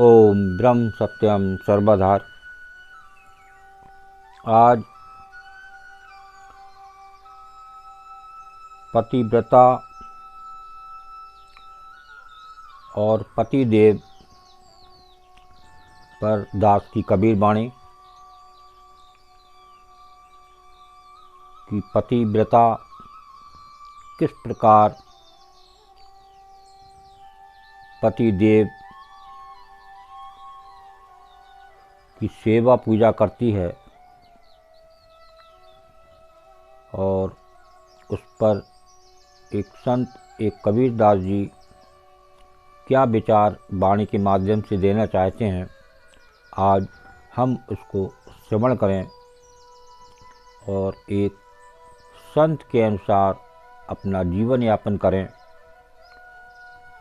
ओम ब्रह्म सत्यम सर्वधार। आज पतिव्रता और पतिदेव पर दास की कबीर वाणी कि पतिव्रता किस प्रकार पतिदेव की सेवा पूजा करती है और उस पर एक संत एक कबीरदास जी क्या विचार वाणी के माध्यम से देना चाहते हैं। आज हम उसको श्रवण करें और एक संत के अनुसार अपना जीवन यापन करें।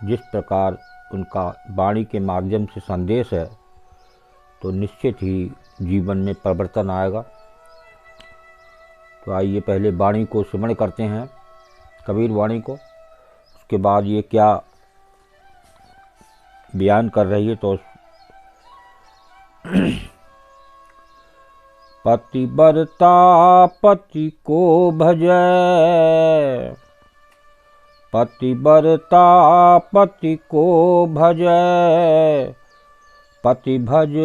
जिस प्रकार उनका वाणी के माध्यम से संदेश है तो निश्चित ही जीवन में परिवर्तन आएगा। तो आइए पहले वाणी को श्रवण करते हैं, कबीर वाणी को। उसके बाद ये क्या बयान कर रही है। तो पतिव्रता पति को भजे, पतिव्रता पति को भजे, पति भज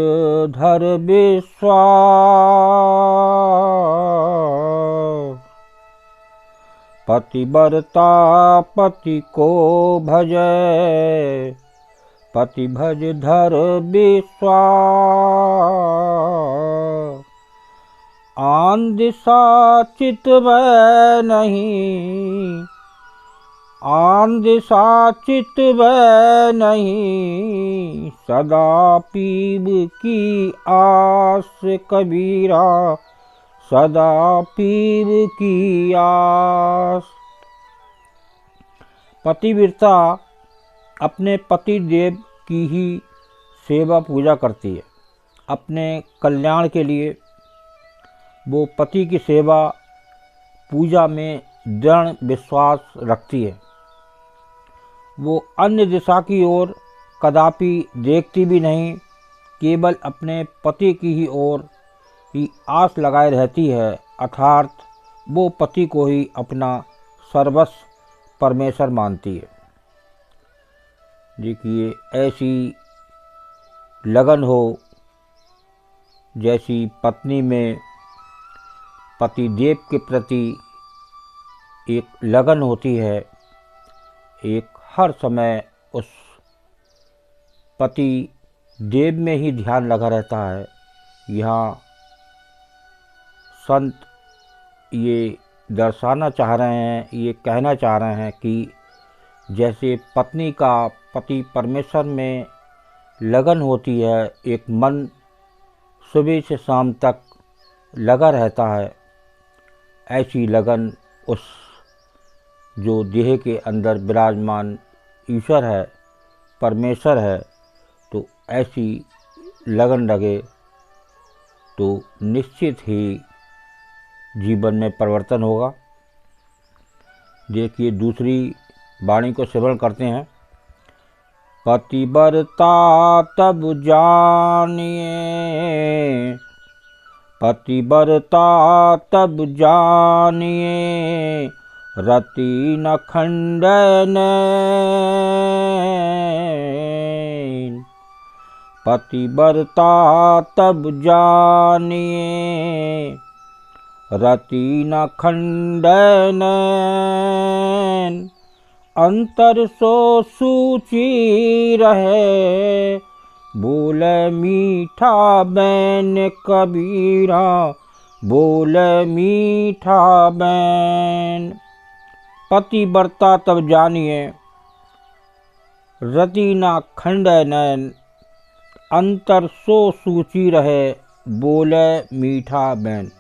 धर विश्वास, पतिव्रता पति को भजे, पति भज धर विश्वास। आन दिशा चितवै नहीं, आन दिशा चितवै नहीं, सदा पीब की आस कबीरा, सदा पीब की आस। पतिव्रता अपने पति देव की ही सेवा पूजा करती है। अपने कल्याण के लिए वो पति की सेवा पूजा में दृढ़ विश्वास रखती है। वो अन्य दिशा की ओर कदापि देखती भी नहीं, केवल अपने पति की ही ओर ही आस लगाए रहती है। अर्थात वो पति को ही अपना सर्वस्व परमेश्वर मानती है। देखिए, ऐसी लगन हो जैसी पत्नी में पतिदेव के प्रति एक लगन होती है, एक हर समय उस पति देव में ही ध्यान लगा रहता है। यहाँ संत ये दर्शाना चाह रहे हैं, ये कहना चाह रहे हैं कि जैसे पत्नी का पति परमेश्वर में लगन होती है, एक मन सुबह से शाम तक लगा रहता है, ऐसी लगन उस जो देह के अंदर विराजमान ईश्वर है, परमेश्वर है, तो ऐसी लगन लगे तो निश्चित ही जीवन में परिवर्तन होगा। देखिए, दूसरी वाणी को श्रवण करते हैं। पतिव्रता तब जानिए, पतिव्रता तब जानिए, रति न खंडन, पतिव्रता तब जानिए, रति न खंडन, अंतर सो सूची रहे, बोले मीठा बैन कबीरा, बोले मीठा बैन। पतिव्रता तब जानिए, रति न खंडन, अंतर सो सूची रहे, बोले मीठा बैन।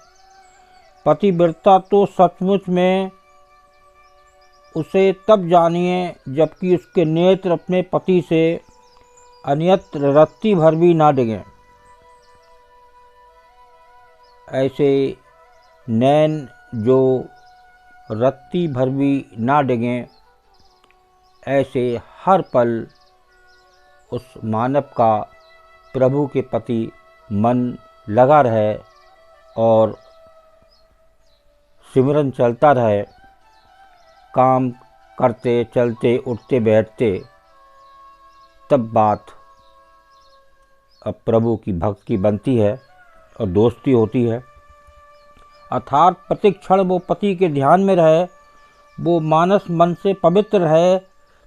पतिव्रता तो सचमुच में उसे तब जानिए जबकि उसके नेत्र अपने पति से अन्यत्र रत्ती भर भी ना डिगें। ऐसे नैन जो रत्ती भर भी ना डिगें, ऐसे हर पल उस मानव का प्रभु के प्रति मन लगा रहे और सिमरन चलता रहे, काम करते चलते उठते बैठते, तब बात अब प्रभु की भक्ति बनती है और दोस्ती होती है। अर्थात प्रत्येक क्षण वो पति के ध्यान में रहे, वो मानस मन से पवित्र रहे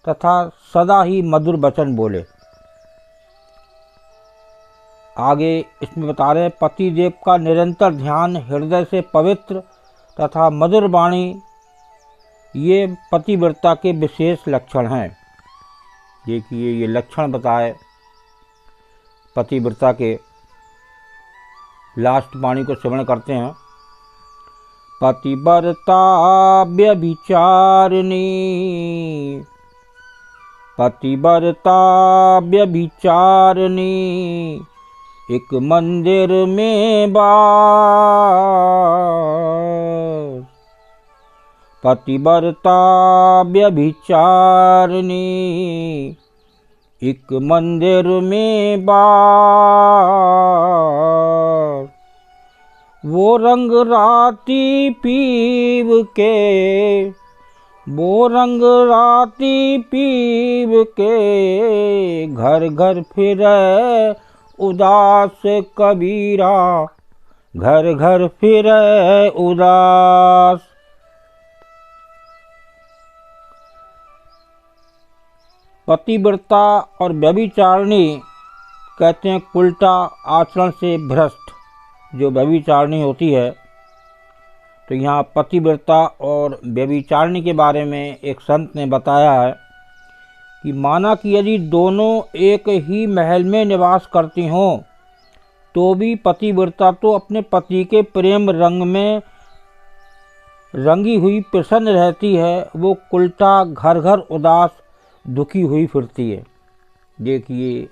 तथा सदा ही मधुर वचन बोले। आगे इसमें बता रहे हैं, पति देव का निरंतर ध्यान, हृदय से पवित्र तथा मधुर वाणी, ये पतिव्रता के विशेष लक्षण हैं। देखिए ये लक्षण बताए पतिव्रता के। लास्ट वाणी को श्रवण करते हैं। पतिव्रता व्यभिचारिणी, पतिव्रता व्यभिचारिणी, एक मंदिर में बास। पतिव्रता व्यभिचारिणी, एक मंदिर में बास। वो रंग राती पीव के, वो रंग राती पीव के, घर घर फिरे उदास कबीरा, घर घर फिरे उदास। पतिव्रता और व्यभिचारिणी कहते हैं उल्टा आचरण से भ्रष्ट जो व्यभिचारिणी होती है। तो यहाँ पतिव्रता और व्यभिचारिणी के बारे में एक संत ने बताया है कि माना कि यदि दोनों एक ही महल में निवास करती हों तो भी पतिव्रता तो अपने पति के प्रेम रंग में रंगी हुई प्रसन्न रहती है, वो उल्टा घर घर उदास दुखी हुई फिरती है। देखिए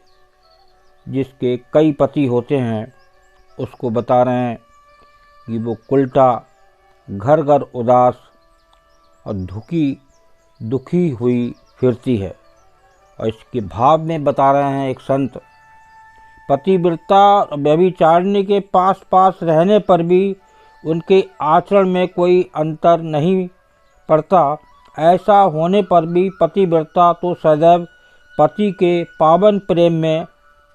जिसके कई पति होते हैं उसको बता रहे हैं कि वो उल्टा घर घर उदास और दुखी हुई फिरती है। और इसके भाव में बता रहे हैं एक संत, पतिव्रता और व्यभिचारिणी के पास पास रहने पर भी उनके आचरण में कोई अंतर नहीं पड़ता। ऐसा होने पर भी पतिव्रता तो सदैव पति के पावन प्रेम में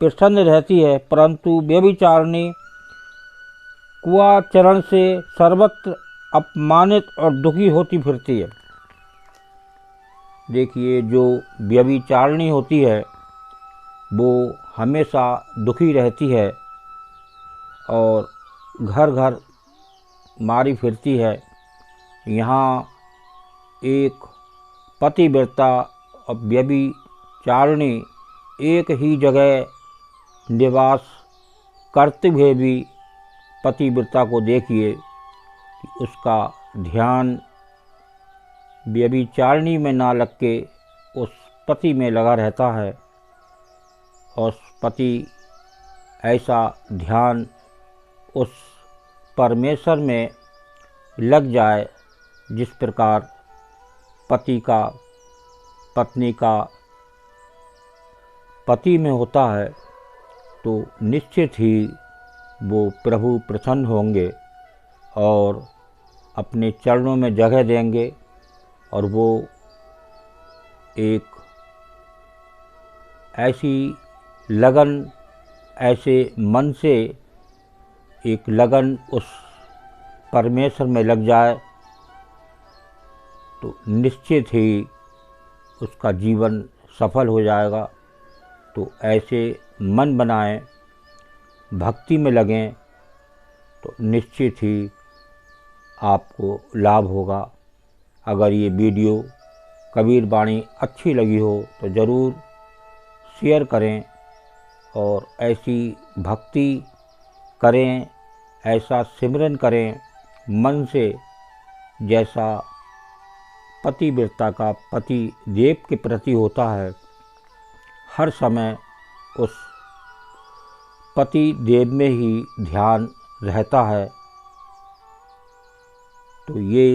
प्रसन्न रहती है, परंतु व्यभिचारिणी कुआचरण से सर्वत्र अपमानित और दुखी होती फिरती है। देखिए जो व्यभिचारिणी होती है वो हमेशा दुखी रहती है और घर घर मारी फिरती है। यहाँ एक पतिव्रता और व्यभिचारिणी एक ही जगह निवास करते हुए भी पतिव्रता को देखिए कि उसका ध्यान व्यभिचारिणी में ना लग के उस पति में लगा रहता है और पति ऐसा ध्यान उस परमेश्वर में लग जाए जिस प्रकार पति का पत्नी का पति में होता है, तो निश्चित ही वो प्रभु प्रसन्न होंगे और अपने चरणों में जगह देंगे और वो एक ऐसी लगन, ऐसे मन से एक लगन उस परमेश्वर में लग जाए तो निश्चित ही उसका जीवन सफल हो जाएगा। तो ऐसे मन बनाएं, भक्ति में लगें तो निश्चित ही आपको लाभ होगा। अगर ये वीडियो कबीर वाणी अच्छी लगी हो तो ज़रूर शेयर करें और ऐसी भक्ति करें, ऐसा सिमरन करें मन से जैसा पतिव्रता का पति देव के प्रति होता है। हर समय उस पति देव में ही ध्यान रहता है। तो ये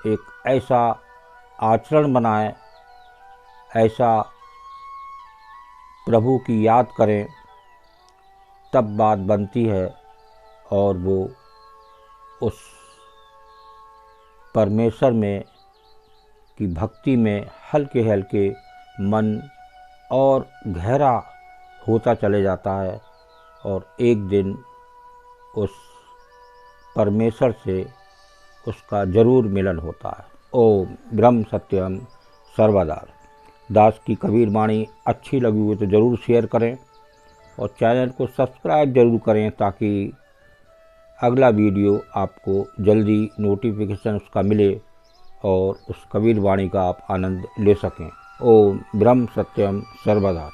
एक ऐसा आचरण बनाएं, ऐसा प्रभु की याद करें तब बात बनती है और वो उस परमेश्वर में की भक्ति में हल्के हल्के मन और गहरा होता चले जाता है और एक दिन उस परमेश्वर से उसका जरूर मिलन होता है। ओम ब्रह्म सत्यम सर्वदा। दास की कबीर वाणी अच्छी लगी हुई तो ज़रूर शेयर करें और चैनल को सब्सक्राइब जरूर करें ताकि अगला वीडियो आपको जल्दी नोटिफिकेशन उसका मिले और उस कबीर वाणी का आप आनंद ले सकें। ओम ब्रह्म सत्यम सर्वदा।